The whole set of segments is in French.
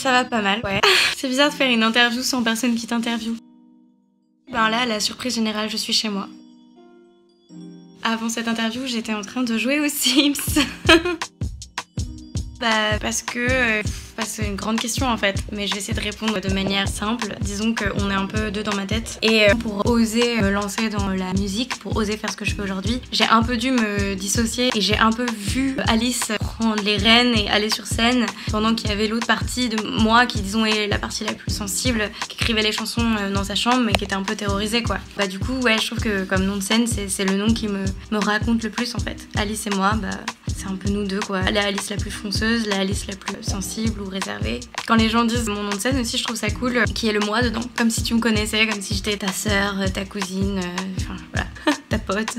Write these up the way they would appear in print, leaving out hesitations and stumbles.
Ça va pas mal, ouais. C'est bizarre de faire une interview sans personne qui t'interviewe. Ben là, la surprise générale, je suis chez moi. Avant cette interview, j'étais en train de jouer aux Sims. Parce que c'est une grande question en fait, mais je vais essayer de répondre de manière simple. Disons qu'on est un peu deux dans ma tête. Et pour oser me lancer dans la musique, pour oser faire ce que je fais aujourd'hui, j'ai un peu dû me dissocier et j'ai un peu vu Alice prendre les rênes et aller sur scène pendant qu'il y avait l'autre partie de moi qui, disons, est la partie la plus sensible, qui écrivait les chansons dans sa chambre mais qui était un peu terrorisée quoi. Du coup, ouais, je trouve que comme nom de scène, c'est le nom qui me raconte le plus en fait. Alice et moi, c'est un peu nous deux quoi. La Alice la plus fonceuse, la Alice la plus sensible ou réservée. Quand les gens disent mon nom de scène aussi, je trouve ça cool qu'il y ait le moi dedans. Comme si tu me connaissais, comme si j'étais ta sœur, ta cousine, enfin voilà, ta pote.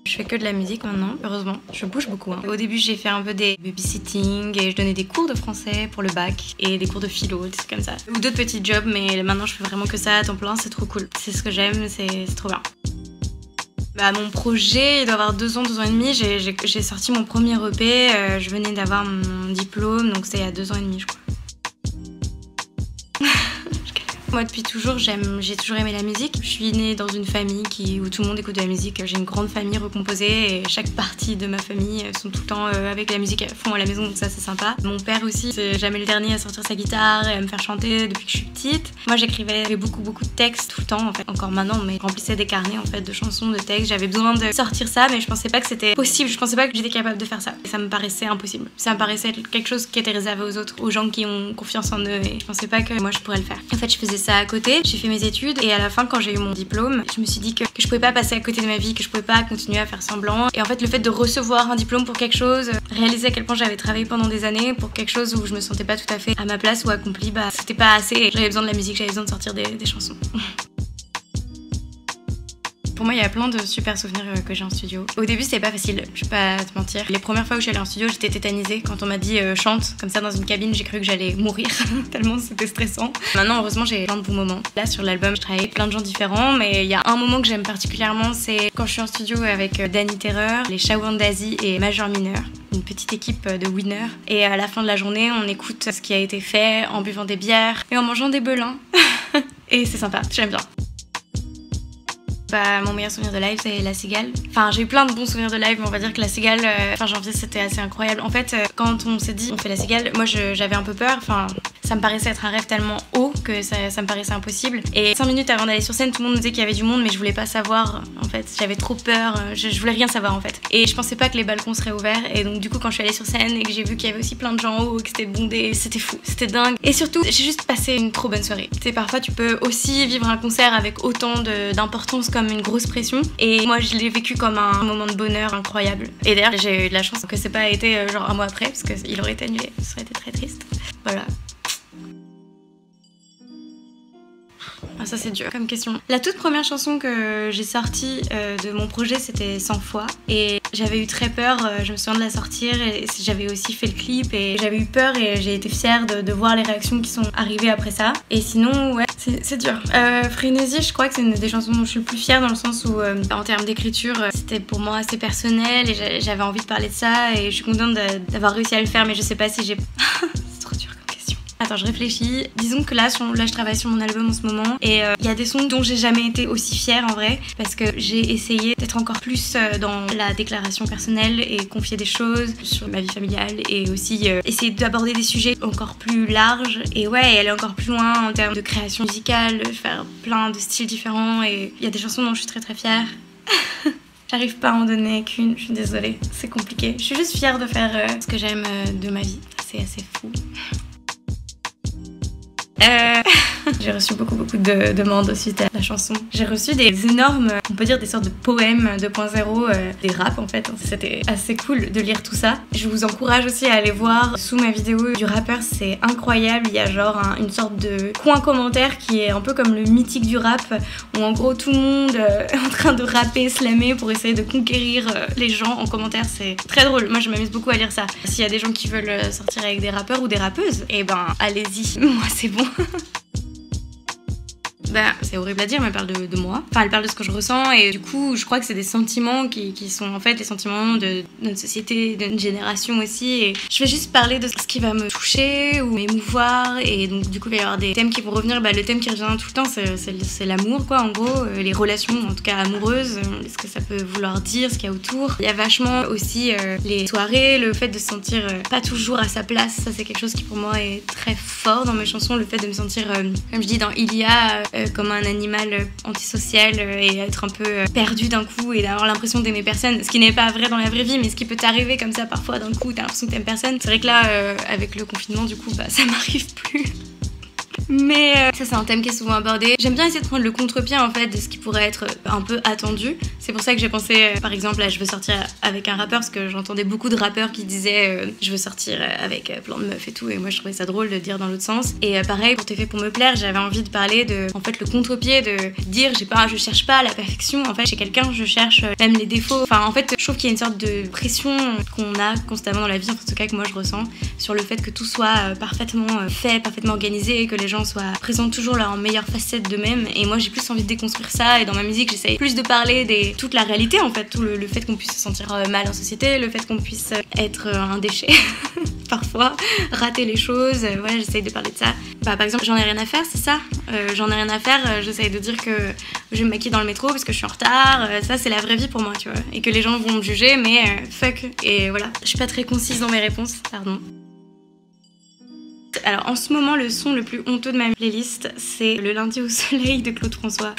Je fais que de la musique maintenant, heureusement. Je bouge beaucoup. Au début, j'ai fait un peu des babysitting et je donnais des cours de français pour le bac et des cours de philo, des trucs comme ça. Ou d'autres petits jobs, mais maintenant je fais vraiment que ça à temps plein, c'est trop cool. C'est ce que j'aime, c'est trop bien. Mon projet, il doit avoir 2 ans, 2 ans et demi. J'ai sorti mon premier EP, je venais d'avoir mon diplôme, donc c'est il y a 2 ans et demi, je crois. Moi, depuis toujours, j'ai toujours aimé la musique. Je suis née dans une famille où tout le monde écoute de la musique. J'ai une grande famille recomposée et chaque partie de ma famille sont tout le temps avec la musique à fond à la maison, donc ça c'est sympa. Mon père aussi, c'est jamais le dernier à sortir sa guitare et à me faire chanter depuis que je suis petite. Moi, j'écrivais beaucoup de textes tout le temps, en fait, encore maintenant, mais je remplissais des carnets en fait de chansons, de textes. J'avais besoin de sortir ça, mais je pensais pas que c'était possible. Je pensais pas que j'étais capable de faire ça. Et ça me paraissait impossible. Ça me paraissait quelque chose qui était réservé aux autres, aux gens qui ont confiance en eux. Et je pensais pas que moi je pourrais le faire. En fait, je faisais ça à côté, j'ai fait mes études et à la fin quand j'ai eu mon diplôme, je me suis dit que je pouvais pas passer à côté de ma vie, que je pouvais pas continuer à faire semblant. Et en fait le fait de recevoir un diplôme pour quelque chose, réaliser à quel point j'avais travaillé pendant des années pour quelque chose où je me sentais pas tout à fait à ma place ou accomplie, c'était pas assez. J'avais besoin de la musique, j'avais besoin de sortir des chansons. Pour moi, il y a plein de super souvenirs que j'ai en studio. Au début, c'était pas facile, je vais pas te mentir. Les premières fois où je suis allée en studio, j'étais tétanisée. Quand on m'a dit chante comme ça dans une cabine, j'ai cru que j'allais mourir tellement c'était stressant. Maintenant, heureusement, j'ai plein de bons moments. Là, sur l'album, je travaille avec plein de gens différents, mais il y a un moment que j'aime particulièrement, c'est quand je suis en studio avec Danny Terreur, les Shawandasi et Major Mineur, une petite équipe de winners. Et à la fin de la journée, on écoute ce qui a été fait en buvant des bières et en mangeant des belins. Et c'est sympa, j'aime bien. Mon meilleur souvenir de live, c'est La Cigale. Enfin, j'ai eu plein de bons souvenirs de live, mais on va dire que La Cigale, fin janvier, c'était assez incroyable. En fait, quand on s'est dit on fait La Cigale, moi j'avais un peu peur. Enfin, ça me paraissait être un rêve tellement haut que ça me paraissait impossible. Et 5 minutes avant d'aller sur scène, tout le monde nous disait qu'il y avait du monde, mais je voulais pas savoir. En fait, j'avais trop peur. Je voulais rien savoir en fait. Et je pensais pas que les balcons seraient ouverts. Et donc du coup, quand je suis allée sur scène et que j'ai vu qu'il y avait aussi plein de gens en haut, que c'était bondé, c'était fou, c'était dingue. Et surtout, j'ai juste passé une trop bonne soirée. Tu sais, parfois tu peux aussi vivre un concert avec autant d'importance comme une grosse pression. Et moi, je l'ai vécu comme un moment de bonheur incroyable. Et d'ailleurs, j'ai eu de la chance que c'est pas été genre un mois après, parce qu'il aurait été annulé. Ça aurait été très triste. Voilà. Ah, ça c'est dur comme question. La toute première chanson que j'ai sortie de mon projet, c'était 100 fois et j'avais eu très peur, je me souviens de la sortir et j'avais aussi fait le clip et j'avais eu peur et j'ai été fière de voir les réactions qui sont arrivées après ça. Et sinon, ouais, c'est dur. Frénésie, je crois que c'est une des chansons dont je suis le plus fière dans le sens où en termes d'écriture, c'était pour moi assez personnel et j'avais envie de parler de ça et je suis contente d'avoir réussi à le faire, mais je sais pas si j'ai... Attends, je réfléchis. Disons que là, je travaille sur mon album en ce moment et il y a des sons dont j'ai jamais été aussi fière en vrai parce que j'ai essayé d'être encore plus dans la déclaration personnelle et confier des choses sur ma vie familiale et aussi essayer d'aborder des sujets encore plus larges et ouais, aller encore plus loin en termes de création musicale, faire plein de styles différents et il y a des chansons dont je suis très très fière. J'arrive pas à en donner qu'une, je suis désolée, c'est compliqué. Je suis juste fière de faire ce que j'aime de ma vie, c'est assez fou. J'ai reçu beaucoup de demandes suite à la chanson. J'ai reçu des énormes, on peut dire des sortes de poèmes 2.0, des raps en fait. C'était assez cool de lire tout ça. Je vous encourage aussi à aller voir sous ma vidéo du rappeur, c'est incroyable. Il y a genre une sorte de coin commentaire qui est un peu comme le mythique du rap, où en gros tout le monde est en train de rapper, slammer pour essayer de conquérir les gens en commentaire. C'est très drôle, moi je m'amuse beaucoup à lire ça. S'il y a des gens qui veulent sortir avec des rappeurs ou des rappeuses, et ben allez-y, moi c'est bon. Bah, c'est horrible à dire, mais elle parle de moi. Enfin, elle parle de ce que je ressens et du coup, je crois que c'est des sentiments qui sont en fait les sentiments de notre société, de notre génération aussi. Et je vais juste parler de ce qui va me toucher ou m'émouvoir et donc du coup, il va y avoir des thèmes qui vont revenir. Bah, le thème qui revient tout le temps, c'est l'amour, quoi, en gros. Les relations, en tout cas amoureuses, ce que ça peut vouloir dire, ce qu'il y a autour. Il y a vachement aussi les soirées, le fait de se sentir pas toujours à sa place. Ça, c'est quelque chose qui pour moi est très fort dans mes chansons. Le fait de me sentir, comme je dis dans Il y a, comme un animal antisocial et être un peu perdu d'un coup et d'avoir l'impression d'aimer personne, ce qui n'est pas vrai dans la vraie vie mais ce qui peut t'arriver comme ça parfois d'un coup, t'as l'impression que t'aimes personne. C'est vrai que là avec le confinement du coup ça m'arrive plus. Mais ça c'est un thème qui est souvent abordé. J'aime bien essayer de prendre le contre-pied en fait de ce qui pourrait être un peu attendu. C'est pour ça que j'ai pensé par exemple là je veux sortir avec un rappeur parce que j'entendais beaucoup de rappeurs qui disaient je veux sortir avec plein de meufs et tout et moi je trouvais ça drôle de dire dans l'autre sens. Et pareil pour T'es fait pour me plaire, j'avais envie de parler de en fait le contre-pied de dire je cherche pas la perfection en fait chez quelqu'un, je cherche même les défauts. Enfin en fait je trouve qu'il y a une sorte de pression qu'on a constamment dans la vie, en tout cas que moi je ressens, sur le fait que tout soit parfaitement fait, parfaitement organisé, que les gens présentent toujours leur meilleure facette d'eux-mêmes et moi j'ai plus envie de déconstruire ça et dans ma musique j'essaye plus de parler de toute la réalité en fait, tout le fait qu'on puisse se sentir mal en société, le fait qu'on puisse être un déchet parfois, rater les choses, voilà j'essaye de parler de ça. Bah, par exemple j'en ai rien à faire, c'est ça, j'en ai rien à faire, j'essaye de dire que je vais me maquiller dans le métro parce que je suis en retard, ça c'est la vraie vie pour moi tu vois, et que les gens vont me juger mais fuck, et voilà. Je suis pas très concise dans mes réponses, pardon. Alors en ce moment le son le plus honteux de ma playlist c'est Le lundi au soleil de Claude François.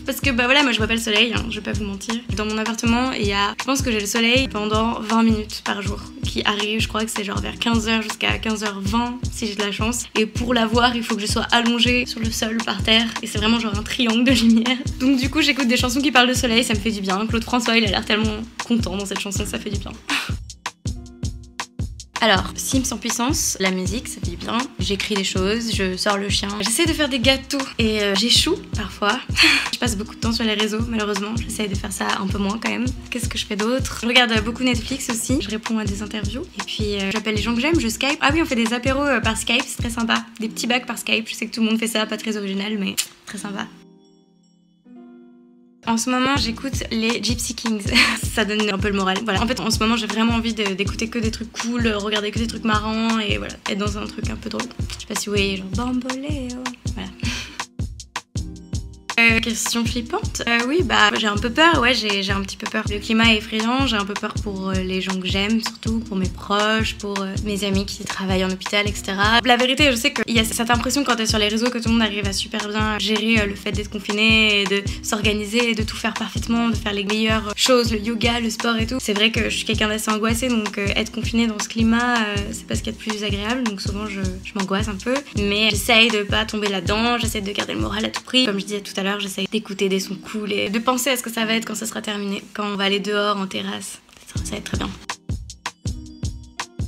Parce que bah voilà moi je vois pas le soleil, hein, je vais pas vous mentir. Dans mon appartement il y a, je pense que j'ai le soleil pendant 20 minutes par jour qui arrive, je crois que c'est genre vers 15h jusqu'à 15h20 si j'ai de la chance. Et pour l'avoir il faut que je sois allongée sur le sol par terre et c'est vraiment genre un triangle de lumière. Donc du coup j'écoute des chansons qui parlent de soleil, ça me fait du bien. Claude François il a l'air tellement content dans cette chanson, ça fait du bien. Alors, Sims en puissance, la musique, ça fait du bien. J'écris des choses, je sors le chien. J'essaie de faire des gâteaux et j'échoue parfois. Je passe beaucoup de temps sur les réseaux, malheureusement. J'essaie de faire ça un peu moins quand même. Qu'est-ce que je fais d'autre? Je regarde beaucoup Netflix aussi. Je réponds à des interviews. Et puis, j'appelle les gens que j'aime, je Skype. Ah oui, on fait des apéros par Skype, c'est très sympa. Des petits bacs par Skype. Je sais que tout le monde fait ça, pas très original, mais très sympa. En ce moment, j'écoute les Gypsy Kings. Ça donne un peu le moral. Voilà. En fait, en ce moment, j'ai vraiment envie d'écouter que des trucs cool, regarder que des trucs marrants et voilà, être dans un truc un peu drôle. Je sais pas si vous voyez, genre Bamboleo. Voilà. Question flippante. Oui, bah j'ai un peu peur, ouais, j'ai un petit peu peur. Le climat est effrayant, j'ai un peu peur pour les gens que j'aime, surtout pour mes proches, pour mes amis qui travaillent en hôpital, etc. La vérité, je sais qu'il y a cette impression quand t'es sur les réseaux que tout le monde arrive à super bien gérer le fait d'être confiné et de s'organiser, de tout faire parfaitement, de faire les meilleures choses, le yoga, le sport et tout. C'est vrai que je suis quelqu'un d'assez angoissé, donc être confiné dans ce climat, c'est pas ce qu'il y a de plus agréable, donc souvent je m'angoisse un peu. Mais j'essaye de pas tomber là-dedans, j'essaie de garder le moral à tout prix. Comme je disais tout à l'heure, j'essaie d'écouter des sons cool et de penser à ce que ça va être quand ça sera terminé, quand on va aller dehors en terrasse. Ça va être très bien.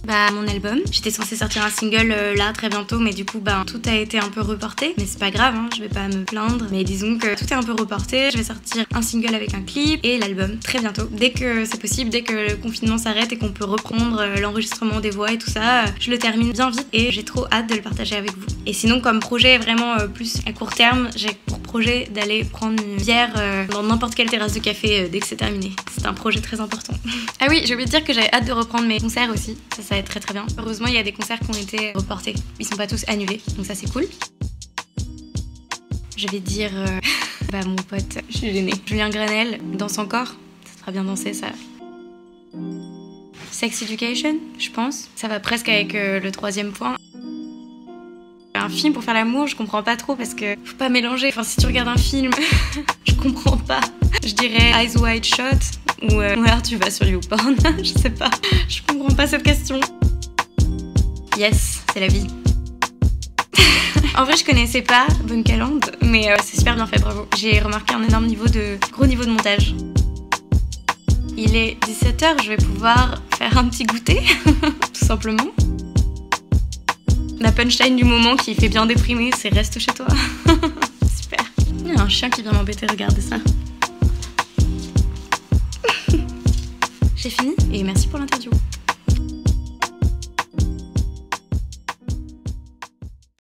Bah mon album, j'étais censée sortir un single là très bientôt mais du coup tout a été un peu reporté, mais c'est pas grave hein, je vais pas me plaindre, mais disons que tout est un peu reporté. Je vais sortir un single avec un clip et l'album très bientôt, dès que c'est possible, dès que le confinement s'arrête et qu'on peut reprendre l'enregistrement des voix et tout ça, je le termine bien vite et j'ai trop hâte de le partager avec vous. Et sinon comme projet vraiment plus à court terme, j'ai pour projet d'aller prendre une bière dans n'importe quelle terrasse de café dès que c'est terminé. C'est un projet très important. Ah oui, j'ai oublié de dire que j'avais hâte de reprendre mes concerts aussi, ça va être très très bien. Heureusement il y a des concerts qui ont été reportés, ils sont pas tous annulés, donc ça c'est cool. Je vais dire mon pote, je suis gênée, Julien Granel, Danse encore, ça sera bien dansé ça. Sex Education, je pense, ça va presque avec le troisième point. Un film pour faire l'amour, je comprends pas trop parce que faut pas mélanger. Enfin, si tu regardes un film, je comprends pas. Je dirais Eyes Wide Shut ou alors tu vas sur YouPorn. Je sais pas. Je comprends pas cette question. Yes, c'est la vie. En vrai, je connaissais pas Bonne Calande, mais c'est super bien fait, bravo. J'ai remarqué un énorme gros niveau de montage. Il est 17h, je vais pouvoir faire un petit goûter, tout simplement. La punchline du moment qui fait bien déprimer, c'est reste chez toi. Super. Il y a un chien qui vient m'embêter, regardez ça. J'ai fini et merci pour l'interview.